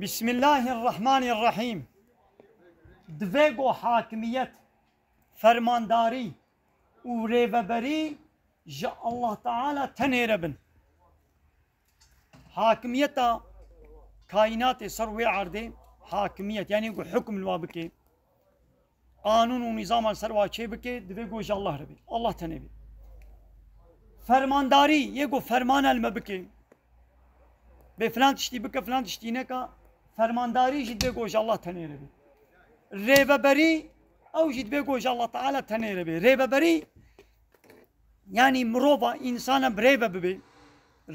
بسم الله الرحمن الرحیم. دویگو حاکمیت، فرمانداری و ریوبری جا الله تعالی تنیره بن. حاکمیت کائنات سروی عرضه حاکمیت یعنی کو حکم الوابکه قانون و نظام سرواچه بکه دویگو جا الله ربی الله تنیبی. فرمانداری یه گو فرمان المبکه به فلان تشتی بکه فلان تشتی نکه فرمانداری جد بگوش الله تنیره بی. ریوبری او جد بگوش الله تعالی تنیره بی. ریوبری یعنی مروبا انسان بریوب بی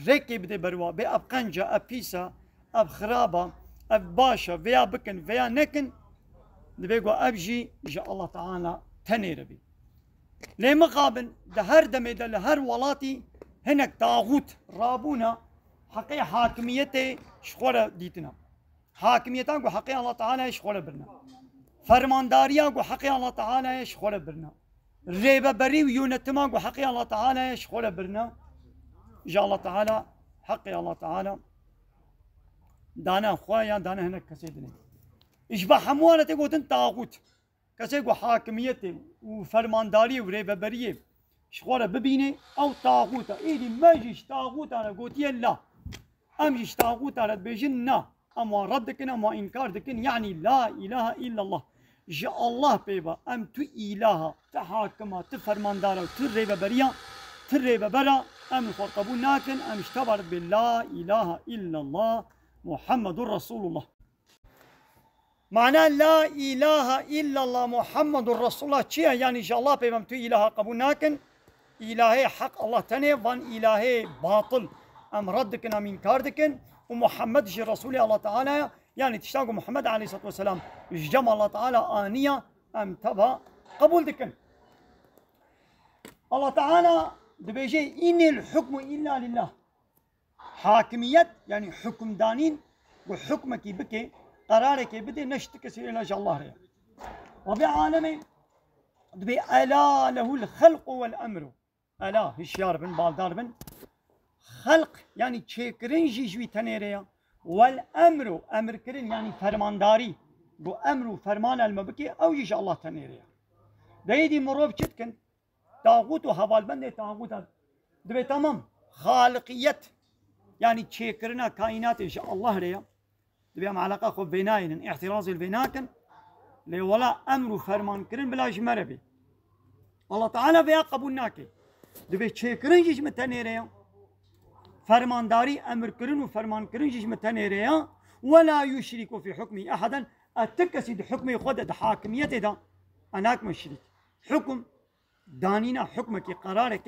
رکی بده بروا به اب قنجه اب پیسا اب خرابه اب باشا ویا بکن ویا نکن بگو اب جا الله تعالی تنیره بی. لمقابل ده هر دمه ده لهر ولاتی هناك طاغوت رابونا حقي حاكميته شخورة ديتنا حاكميتان قو حقي الله تعالى شخورة برنا فرمانداريا قو حقي الله تعالى شخورة برنا ريبة بري ويونتما قو حقي الله تعالى شخورة برنا جاء الله تعالى حقي الله تعالى دانا خوايا دانا هناك كسيدني إشبه حموانة قوتن طاغوت كسي قو حاكميته وفرمانداري وريبة بريه شخورة ببيني أو طاغوت إيدي ماجيش طاغوت أنا قوتي الله أمجيش طاغوت على بيجنا أما ردكن أما إنكار دكن يعني لا إله إلا الله جاء الله بيبا أم تو إله تحاكمة تفرماندارة تريبا بريا تريبا برا أم قبول ناكن أم اشتبر باللا إله إلا الله محمد رسول الله. معناه لا إله إلا الله محمد رسول الله شيء يعني إن شاء الله بيبا أم تو إله قبول ناكن إلهي حق الله تاني وان إلهي باطل أم ردكن أم إنكار دكن ومحمد جي رسول الله تعالى يعني تشتاقوا محمد عليه الصلاة والسلام جمع الله تعالى آنية أم تبا قبول دكن. الله تعالى دبيجي إن الحكم إلا لله حاكمية يعني حكم دانين وحكمك بكي قرارك بدي نشتك سير إلى الله ريا وبعالمه دبي ألا له الخلق والأمر ألا هشيار بن بالدار بن خلق يعني تشكرين جيجوي تنيريا والأمر أمر كرين يعني فرمانداري بو أمر فرمان المبكي أو يج الله تنيريا دايدي مروب شتكن طاغوت وحوال بند طاغوت دبي تمام خالقية يعني تشكرنا كائنات إن شاء الله ريا دبي أم علاقة خو بناين اعتراض البناكن لي ولا أمر فرمان كرين بلا جمربي الله تعالى بيا قبولناكي دبي تشكرين جيج متنيريا فرمانداري أمر كرن وفرمان كرن جيش متنيريا ولا يشرك في حكمه أحدا أتكسد حكمه خد حاكميته ده أناك مشرك حكم دانينا حكمك قرارك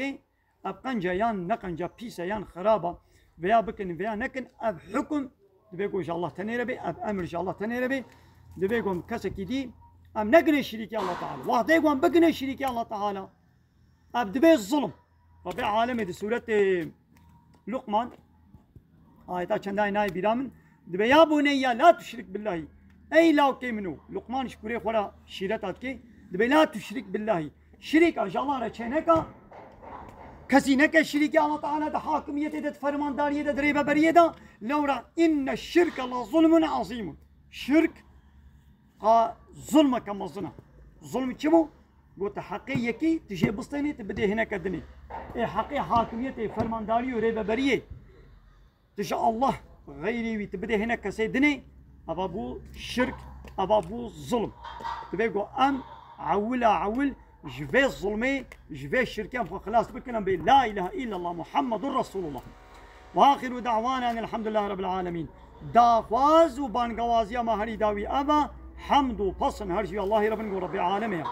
أبقنجا يان نقنجا بيسا يان خرابة ويا بكن ويا نكن أب حكم دبيقو إن شاء الله تنيربي أب أمر إن شاء الله تنيربي دبيقو كسكي دي أم نقني شريك يا الله تعالى واحد يقوم بقني شريك يا الله تعالى أب دبي الظلم ربي عالمي دي سورة لقمان آيات چنداي ناي بيرامن دبي يا بني لا تشرك بالله أي لا كيمنو لقمان شكوري خورا شيرتات كي دبي لا تشرك بالله شريك إن شاء الله رچينكا كسينك شريك الله تعالى ده حاكمية ده فرماندارية ده دريبة برية ده لورا إن الشرك لظلم عظيم شرك ظلم كما ظلم ظلم كمو قلت حقيقي كي تجي بسطيني تبدي هناك الدنيا إيه حقيقي حاكمية فرمانداري وريبة برية تجي الله غيري وتبدي هناك كسيدني أبابو شرك أبابو ظلم تبقى أم عولا عول جفي الظلمي جفي الشركة خلاص بكنا لا إله إلا الله محمد رسول الله وآخر دعوانا أن الحمد لله رب العالمين دافاز وبانقوازيا ما هري داوي أبا حمد وفصن هرجي الله رب العالمين